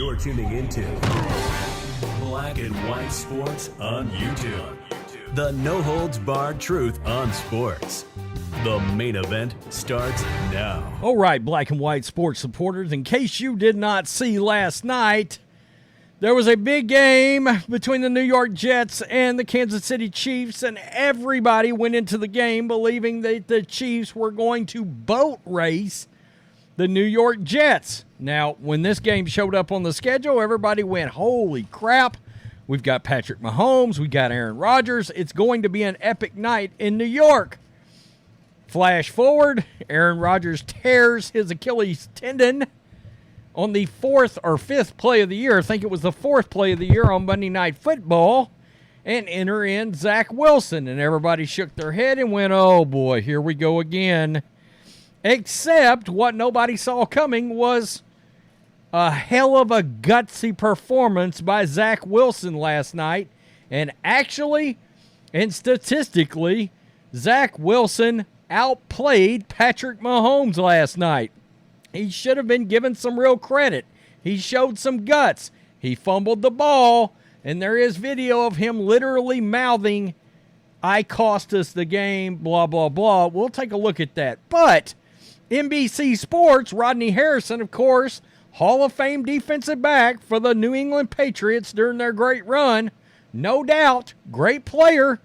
You're tuning into Black and White Sports on YouTube. The no-holds-barred truth on sports. The main event starts now. All right, Black and White Sports supporters, in case you did not see last night, there was a big game between the New York Jets and the Kansas City Chiefs, and everybody went into the game believing that the Chiefs were going to boat race the New York Jets. Now, when this game showed up on the schedule, everybody went, holy crap, we've got Patrick Mahomes, we got Aaron Rodgers, it's going to be an epic night in New York. Flash forward, Aaron Rodgers tears his Achilles tendon on the fourth or fifth play of the year. I think it was the fourth play of the year on Monday Night Football, and enter in Zach Wilson. And everybody shook their head and went, oh boy, here we go again. Except what nobody saw coming was a hell of a gutsy performance by Zach Wilson last night. And actually, and statistically, Zach Wilson outplayed Patrick Mahomes last night. He should have been given some real credit. He showed some guts. He fumbled the ball, and there is video of him literally mouthing, I cost us the game, blah, blah, blah. We'll take a look at that. But NBC Sports, Rodney Harrison, of course, Hall of Fame defensive back for the New England Patriots during their great run. No doubt, great player.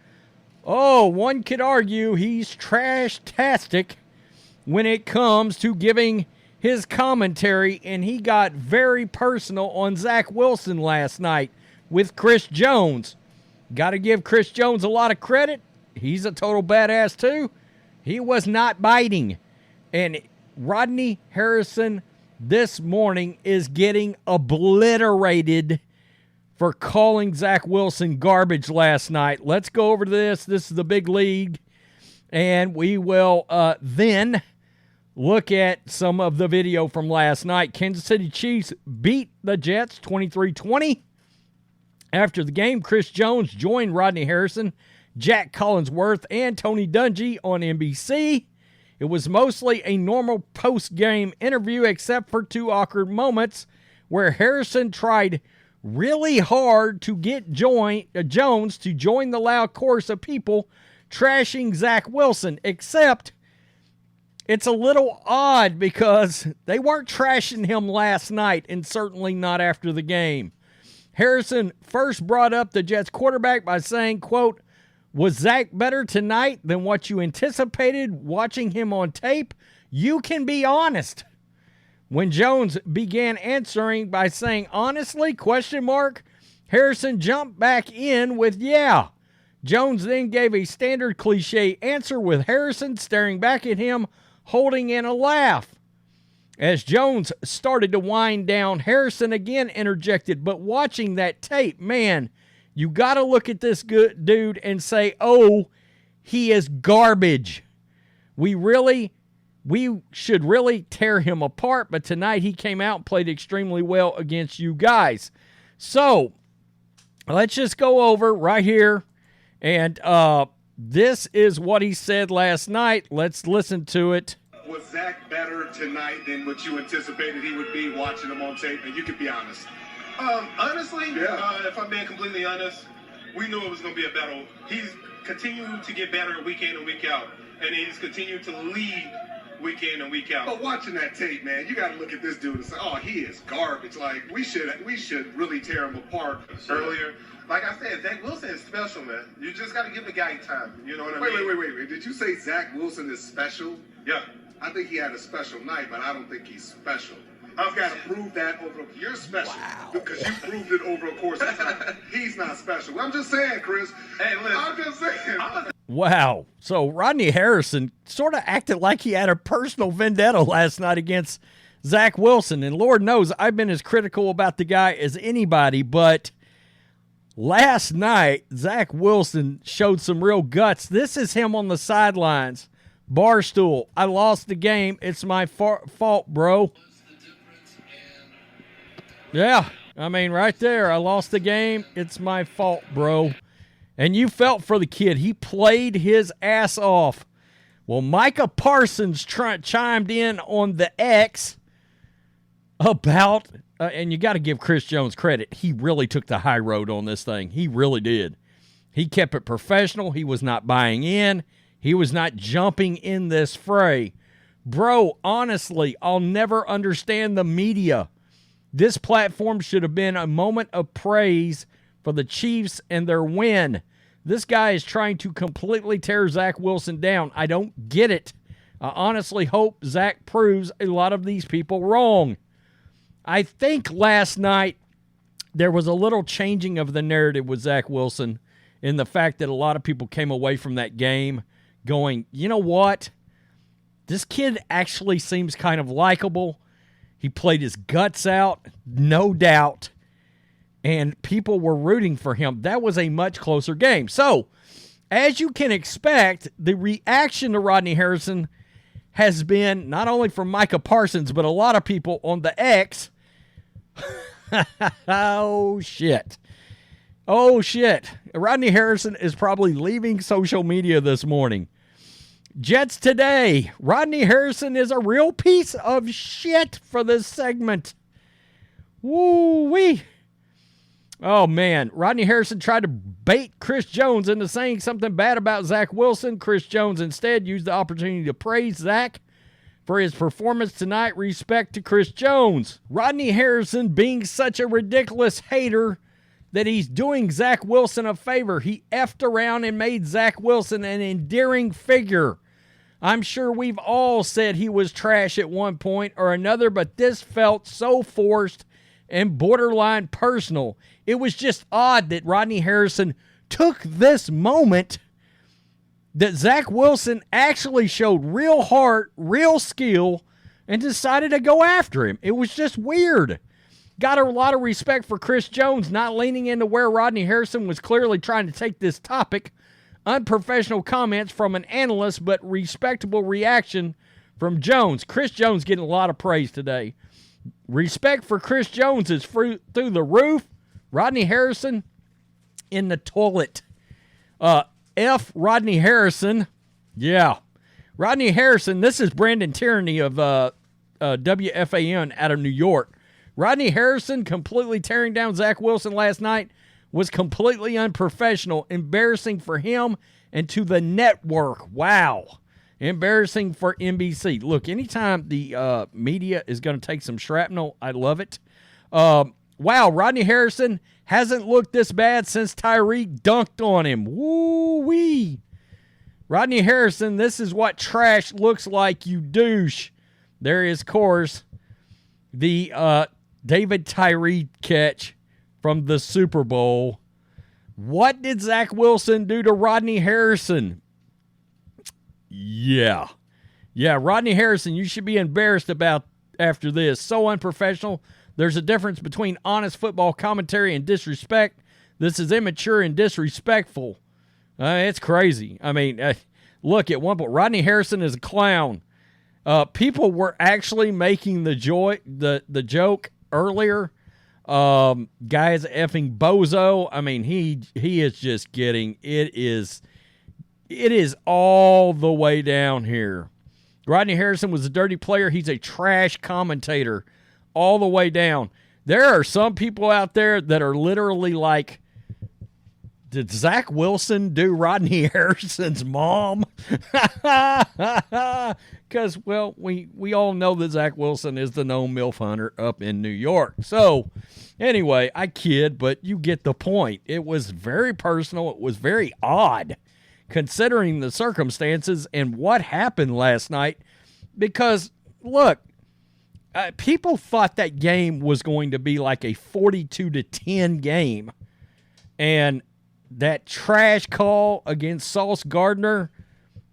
Oh, one could argue he's trash-tastic when it comes to giving his commentary, and he got very personal on Zach Wilson last night with Chris Jones. Got to give Chris Jones a lot of credit. He's a total badass too. He was not biting. And Rodney Harrison this morning is getting obliterated for calling Zach Wilson garbage last night. Let's go over this. This is the big league. And we will then look at some of the video from last night. Kansas City Chiefs beat the Jets 23-20. After the game, Chris Jones joined Rodney Harrison, Jack Collinsworth, and Tony Dungy on NBC. It was mostly a normal post-game interview except for two awkward moments where Harrison tried really hard to get Jones to join the loud chorus of people trashing Zach Wilson, except it's a little odd because they weren't trashing him last night and certainly not after the game. Harrison first brought up the Jets quarterback by saying, quote, was Zach better tonight than what you anticipated watching him on tape? You can be honest. When Jones began answering by saying, honestly, question mark, Harrison jumped back in with, yeah. Jones then gave a standard cliche answer with Harrison staring back at him, holding in a laugh. As Jones started to wind down, Harrison again interjected, but watching that tape, man, you got to look at this good dude and say, oh, he is garbage. We should really tear him apart, but tonight he came out and played extremely well against you guys. So, let's just go over right here, and this is what he said last night. Let's listen to it. Was Zach better tonight than what you anticipated he would be watching him on tape? And you can be honest. Honestly, if I'm being completely honest, we knew it was going to be a battle. He's continuing to get better week in and week out, and he's continued to lead week in and week out. But watching that tape, man, you got to look at this dude and say, oh, he is garbage. Like, we should really tear him apart. Earlier, like I said, Zach Wilson is special, man. You just got to give the guy time. You know what I mean? Wait. Did you say Zach Wilson is special? Yeah. I think he had a special night, but I don't think he's special. I've got to prove that over. You're special because you proved it over a course of time. He's not special. I'm just saying, Chris. Hey, listen. I'm just saying. Wow. So Rodney Harrison sort of acted like he had a personal vendetta last night against Zach Wilson. And Lord knows I've been as critical about the guy as anybody, but last night Zach Wilson showed some real guts. This is him on the sidelines. Barstool, I lost the game. It's my fault, bro. Yeah, I mean, right there. I lost the game. It's my fault, bro. And you felt for the kid. He played his ass off. Well, Micah Parsons chimed in on the X about, and you got to give Chris Jones credit, he really took the high road on this thing. He really did. He kept it professional. He was not buying in. He was not jumping in this fray. Bro, honestly, I'll never understand the media. This platform should have been a moment of praise for the Chiefs and their win. This guy is trying to completely tear Zach Wilson down. I don't get it. I honestly hope Zach proves a lot of these people wrong. I think last night there was a little changing of the narrative with Zach Wilson in the fact that a lot of people came away from that game going, you know what? This kid actually seems kind of likable. He played his guts out, no doubt, and people were rooting for him. That was a much closer game. So, as you can expect, the reaction to Rodney Harrison has been not only from Micah Parsons, but a lot of people on the X. Oh, shit. Oh, shit. Rodney Harrison is probably leaving social media this morning. Jets Today. Rodney Harrison is a real piece of shit for this segment. Woo-wee. Oh, man. Rodney Harrison tried to bait Chris Jones into saying something bad about Zach Wilson. Chris Jones instead used the opportunity to praise Zach for his performance tonight. Respect to Chris Jones. Rodney Harrison being such a ridiculous hater that he's doing Zach Wilson a favor. He effed around and made Zach Wilson an endearing figure. I'm sure we've all said he was trash at one point or another, but this felt so forced and borderline personal. It was just odd that Rodney Harrison took this moment that Zach Wilson actually showed real heart, real skill, and decided to go after him. It was just weird. Got a lot of respect for Chris Jones not leaning into where Rodney Harrison was clearly trying to take this topic. Unprofessional comments from an analyst, but respectable reaction from Jones. Chris Jones getting a lot of praise today. Respect for Chris Jones is through the roof. Rodney Harrison in the toilet. F. Rodney Harrison. Yeah. Rodney Harrison, this is Brandon Tierney of WFAN out of New York. Rodney Harrison completely tearing down Zach Wilson last night was completely unprofessional, embarrassing for him and to the network. Wow. Embarrassing for NBC. Look, anytime the media is going to take some shrapnel, I love it. Wow, Rodney Harrison hasn't looked this bad since Tyreek dunked on him. Woo-wee. Rodney Harrison, this is what trash looks like, you douche. There is, of course, the David Tyree catch from the Super Bowl. What did Zach Wilson do to Rodney Harrison? Yeah, Rodney Harrison, you should be embarrassed about after this. So unprofessional. There's a difference between honest football commentary and disrespect. This is immature and disrespectful. It's crazy. I mean, look, at one point, Rodney Harrison is a clown. People were actually making the joke earlier. Guy's effing bozo. I mean, he is just getting, it is all the way down here. Rodney Harrison was a dirty player. He's a trash commentator all the way down. There are some people out there that are literally like, did Zach Wilson do Rodney Harrison's mom? Because, well, we all know that Zach Wilson is the known MILF hunter up in New York. So, anyway, I kid, but you get the point. It was very personal. It was very odd, considering the circumstances and what happened last night. Because, look, people thought that game was going to be like a 42-10 game. And that trash call against Sauce Gardner,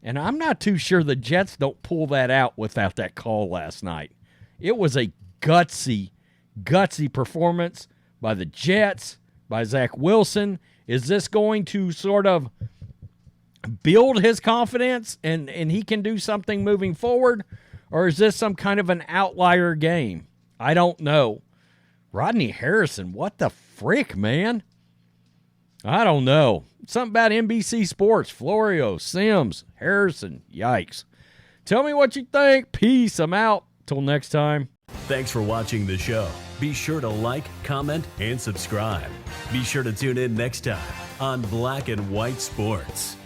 and I'm not too sure the Jets don't pull that out without that call last night. It was a gutsy performance by the Jets, by Zach Wilson. Is this going to sort of build his confidence and he can do something moving forward? Or is this some kind of an outlier game? I don't know. Rodney Harrison, what the frick, man? I don't know. Something about NBC Sports, Florio, Sims, Harrison. Yikes. Tell me what you think. Peace. I'm out. Till next time. Thanks for watching the show. Be sure to like, comment, and subscribe. Be sure to tune in next time on Black and White Sports.